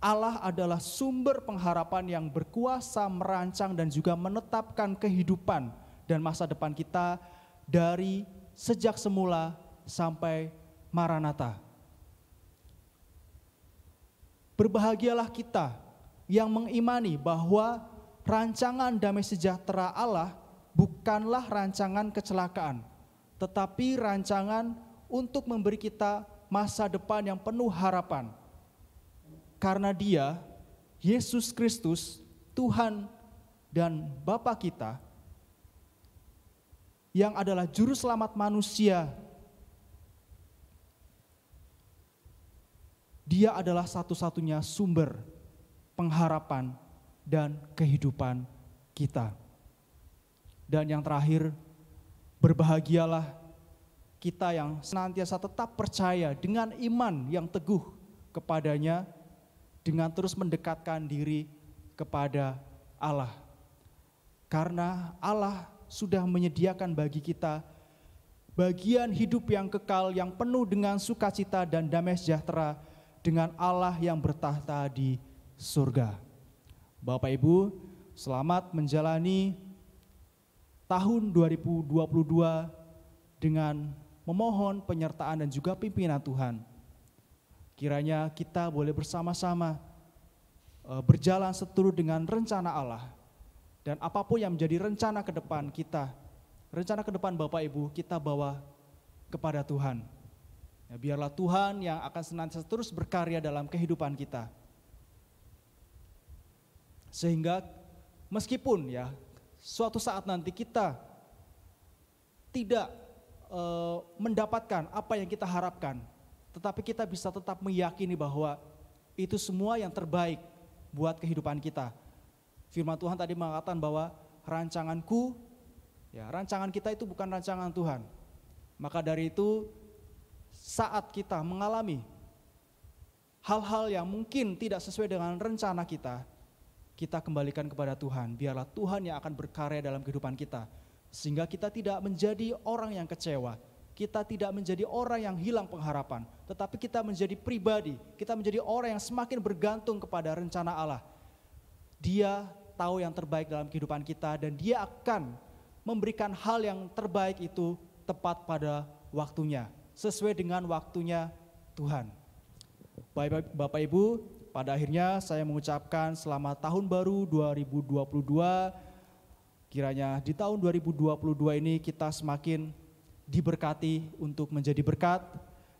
Allah adalah sumber pengharapan yang berkuasa merancang dan juga menetapkan kehidupan dan masa depan kita dari sejak semula sampai Maranatha. Berbahagialah kita yang mengimani bahwa rancangan damai sejahtera Allah bukanlah rancangan kecelakaan, tetapi rancangan untuk memberi kita masa depan yang penuh harapan. Karena Dia, Yesus Kristus, Tuhan dan Bapa kita, yang adalah juru selamat manusia, Dia adalah satu-satunya sumber pengharapan dan kehidupan kita. Dan yang terakhir, berbahagialah kita yang senantiasa tetap percaya dengan iman yang teguh kepadanya, dengan terus mendekatkan diri kepada Allah. Karena Allah sudah menyediakan bagi kita bagian hidup yang kekal yang penuh dengan sukacita dan damai sejahtera dengan Allah yang bertahta di surga. Bapak Ibu, selamat menjalani tahun 2022 dengan memohon penyertaan dan juga pimpinan Tuhan. Kiranya kita boleh bersama-sama berjalan seturut dengan rencana Allah. Dan apapun yang menjadi rencana ke depan kita, rencana ke depan Bapak Ibu, kita bawa kepada Tuhan. Ya, biarlah Tuhan yang akan senantiasa terus berkarya dalam kehidupan kita. Sehingga meskipun ya suatu saat nanti kita tidak mendapatkan apa yang kita harapkan, tetapi kita bisa tetap meyakini bahwa itu semua yang terbaik buat kehidupan kita. Firman Tuhan tadi mengatakan bahwa rancanganku, ya rancangan kita itu bukan rancangan Tuhan. Maka dari itu saat kita mengalami hal-hal yang mungkin tidak sesuai dengan rencana kita, kita kembalikan kepada Tuhan. Biarlah Tuhan yang akan berkarya dalam kehidupan kita. Sehingga kita tidak menjadi orang yang kecewa. Kita tidak menjadi orang yang hilang pengharapan. Tetapi kita menjadi pribadi. Kita menjadi orang yang semakin bergantung kepada rencana Allah. Dia tahu yang terbaik dalam kehidupan kita. Dan Dia akan memberikan hal yang terbaik itu tepat pada waktunya. Sesuai dengan waktunya Tuhan. Bapak Ibu, pada akhirnya saya mengucapkan selamat tahun baru 2022. Kiranya di tahun 2022 ini kita semakin diberkati untuk menjadi berkat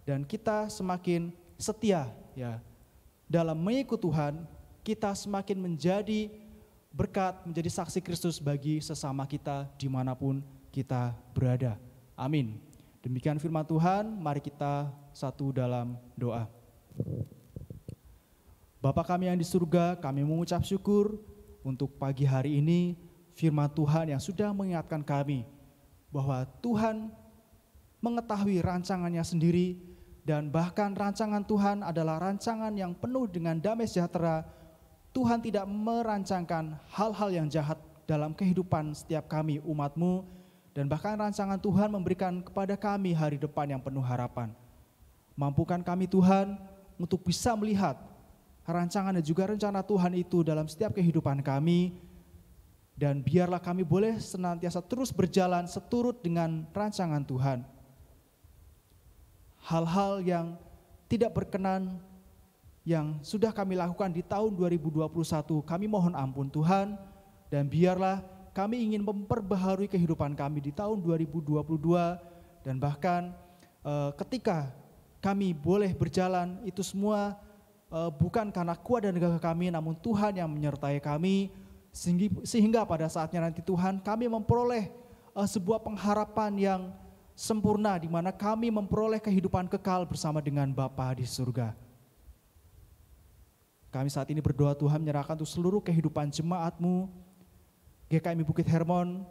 dan kita semakin setia ya dalam mengikut Tuhan. Kita semakin menjadi berkat, menjadi saksi Kristus bagi sesama kita dimanapun kita berada. Amin. Demikian firman Tuhan, mari kita satu dalam doa. Bapa kami yang di surga, kami mengucap syukur untuk pagi hari ini, firman Tuhan yang sudah mengingatkan kami bahwa Tuhan mengetahui rancangannya sendiri dan bahkan rancangan Tuhan adalah rancangan yang penuh dengan damai sejahtera. Tuhan tidak merancangkan hal-hal yang jahat dalam kehidupan setiap kami umat-Mu dan bahkan rancangan Tuhan memberikan kepada kami hari depan yang penuh harapan. Mampukan kami Tuhan untuk bisa melihat rancangan dan juga rencana Tuhan itu dalam setiap kehidupan kami. Dan biarlah kami boleh senantiasa terus berjalan seturut dengan rancangan Tuhan. Hal-hal yang tidak berkenan yang sudah kami lakukan di tahun 2021, kami mohon ampun Tuhan. Dan biarlah kami ingin memperbaharui kehidupan kami di tahun 2022. Dan bahkan ketika kami boleh berjalan itu semua bukan karena kuat dan gagah kami, namun Tuhan yang menyertai kami. Sehingga pada saatnya nanti Tuhan kami memperoleh sebuah pengharapan yang sempurna di mana kami memperoleh kehidupan kekal bersama dengan Bapa di surga. Kami saat ini berdoa Tuhan menyerahkan untuk seluruh kehidupan jemaat-Mu GKMI Bukit Hermon.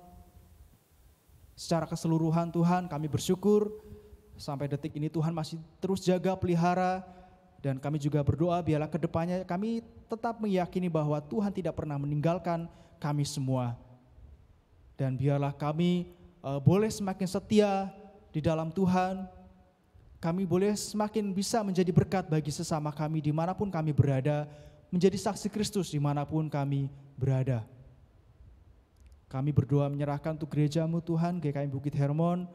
Secara keseluruhan Tuhan kami bersyukur sampai detik ini Tuhan masih terus jaga pelihara. Dan kami juga berdoa biarlah ke depannya kami tetap meyakini bahwa Tuhan tidak pernah meninggalkan kami semua. Dan biarlah kami boleh semakin setia di dalam Tuhan. kami boleh semakin bisa menjadi berkat bagi sesama kami dimanapun kami berada, menjadi saksi Kristus dimanapun kami berada. Kami berdoa menyerahkan untuk gereja-Mu Tuhan, GKI Bukit Hermon,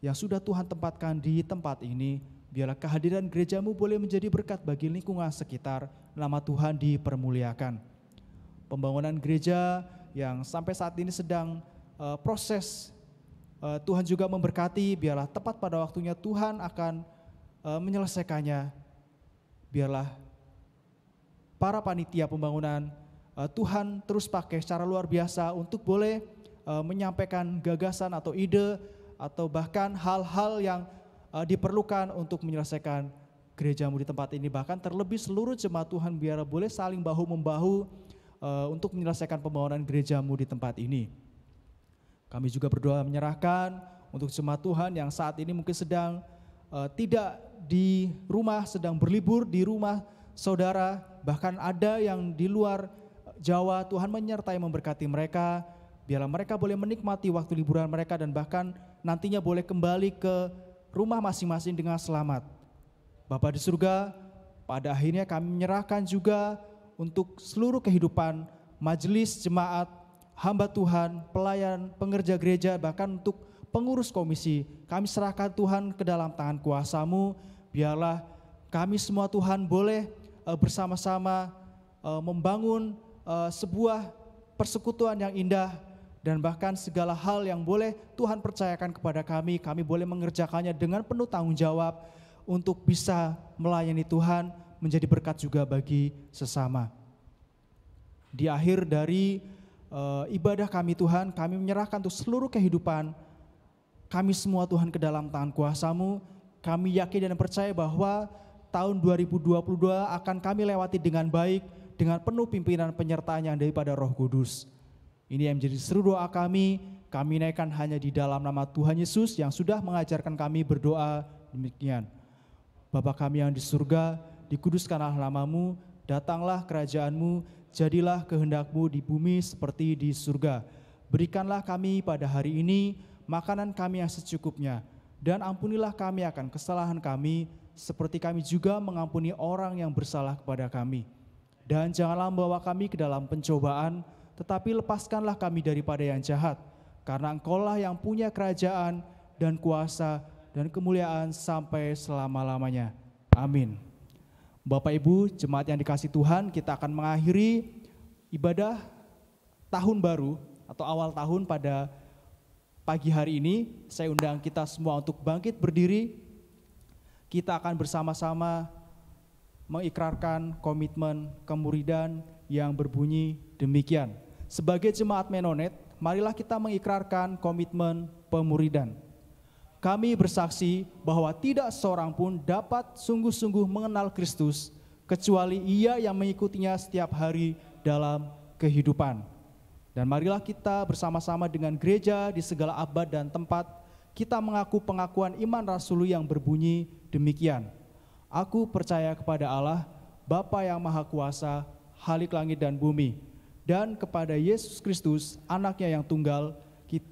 yang sudah Tuhan tempatkan di tempat ini. Biarlah kehadiran gereja-Mu boleh menjadi berkat bagi lingkungan sekitar, nama Tuhan dipermuliakan. Pembangunan gereja yang sampai saat ini sedang proses, Tuhan juga memberkati, biarlah tepat pada waktunya Tuhan akan menyelesaikannya. Biarlah para panitia pembangunan Tuhan terus pakai secara luar biasa untuk boleh menyampaikan gagasan atau ide atau bahkan hal-hal yang diperlukan untuk menyelesaikan gereja-Mu di tempat ini. Bahkan terlebih seluruh jemaat Tuhan biarlah boleh saling bahu-membahu untuk menyelesaikan pembangunan gereja-Mu di tempat ini. Kami juga berdoa menyerahkan untuk jemaat Tuhan yang saat ini mungkin sedang tidak di rumah, sedang berlibur di rumah saudara, bahkan ada yang di luar Jawa. Tuhan menyertai memberkati mereka, biarlah mereka boleh menikmati waktu liburan mereka dan bahkan nantinya boleh kembali ke rumah masing-masing dengan selamat. Bapa di surga, pada akhirnya kami menyerahkan juga untuk seluruh kehidupan majelis jemaat, hamba Tuhan, pelayan, pengerja gereja, bahkan untuk pengurus komisi, kami serahkan Tuhan ke dalam tangan kuasa-Mu. Biarlah kami semua Tuhan boleh bersama-sama membangun sebuah persekutuan yang indah, dan bahkan segala hal yang boleh Tuhan percayakan kepada kami boleh mengerjakannya dengan penuh tanggung jawab untuk bisa melayani Tuhan, menjadi berkat juga bagi sesama. Di akhir dari ibadah kami Tuhan, kami menyerahkan untuk seluruh kehidupan kami semua Tuhan ke dalam tangan kuasa-Mu. Kami yakin dan percaya bahwa tahun 2022 akan kami lewati dengan baik, dengan penuh pimpinan penyertaan yang daripada Roh Kudus. Ini yang menjadi seru doa kami naikkan hanya di dalam nama Tuhan Yesus yang sudah mengajarkan kami berdoa demikian. Bapa kami yang di surga, dikuduskanlah nama-Mu, datanglah kerajaan-Mu, jadilah kehendak-Mu di bumi seperti di surga. Berikanlah kami pada hari ini makanan kami yang secukupnya, dan ampunilah kami akan kesalahan kami, seperti kami juga mengampuni orang yang bersalah kepada kami. Dan janganlah membawa kami ke dalam pencobaan, tetapi lepaskanlah kami daripada yang jahat, karena Engkau-lah yang punya kerajaan dan kuasa dan kemuliaan sampai selama-lamanya. Amin. Bapak Ibu, jemaat yang dikasihi Tuhan, kita akan mengakhiri ibadah tahun baru atau awal tahun pada pagi hari ini. Saya undang kita semua untuk bangkit berdiri. Kita akan bersama-sama mengikrarkan komitmen kemuridan yang berbunyi demikian. Sebagai jemaat Menonet, marilah kita mengikrarkan komitmen pemuridan. Kami bersaksi bahwa tidak seorang pun dapat sungguh-sungguh mengenal Kristus kecuali ia yang mengikutinya setiap hari dalam kehidupan. Dan marilah kita bersama-sama dengan gereja di segala abad dan tempat, kita mengaku pengakuan iman rasuli yang berbunyi demikian. Aku percaya kepada Allah, Bapa yang Maha Kuasa, Khalik langit dan bumi, dan kepada Yesus Kristus, anaknya yang tunggal,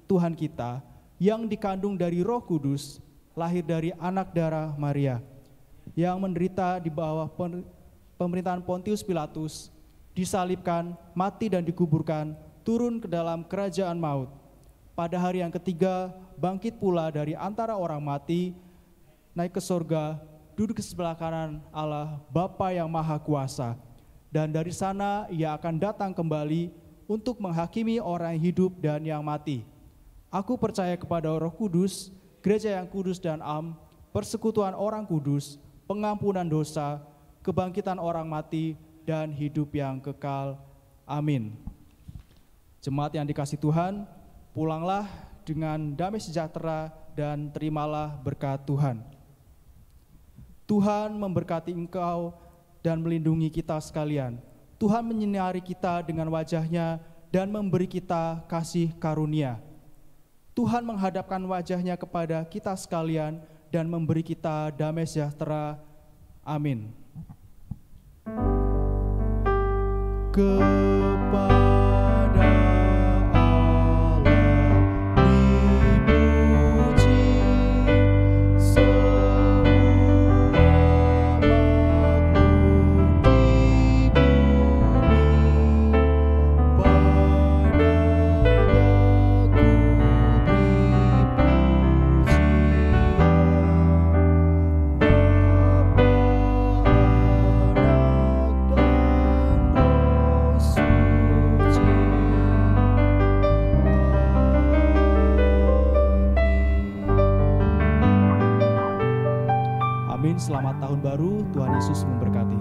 Tuhan kita, yang dikandung dari Roh Kudus, lahir dari anak darah Maria, yang menderita di bawah pemerintahan Pontius Pilatus, disalibkan, mati dan dikuburkan, turun ke dalam kerajaan maut. Pada hari yang ketiga, bangkit pula dari antara orang mati, naik ke sorga, duduk di sebelah kanan Allah Bapa yang Maha Kuasa. Dan dari sana ia akan datang kembali untuk menghakimi orang yang hidup dan yang mati. Aku percaya kepada Roh Kudus, gereja yang kudus dan am, persekutuan orang kudus, pengampunan dosa, kebangkitan orang mati, dan hidup yang kekal. Amin. Jemaat yang dikasihi Tuhan, pulanglah dengan damai sejahtera dan terimalah berkat Tuhan. Tuhan memberkati engkau dan melindungi kita sekalian. Tuhan menyinari kita dengan wajah-Nya dan memberi kita kasih karunia. Tuhan menghadapkan wajah-Nya kepada kita sekalian dan memberi kita damai sejahtera. Amin. Kepada Allah dipuji semua Selamat tahun baru, Tuhan Yesus memberkati.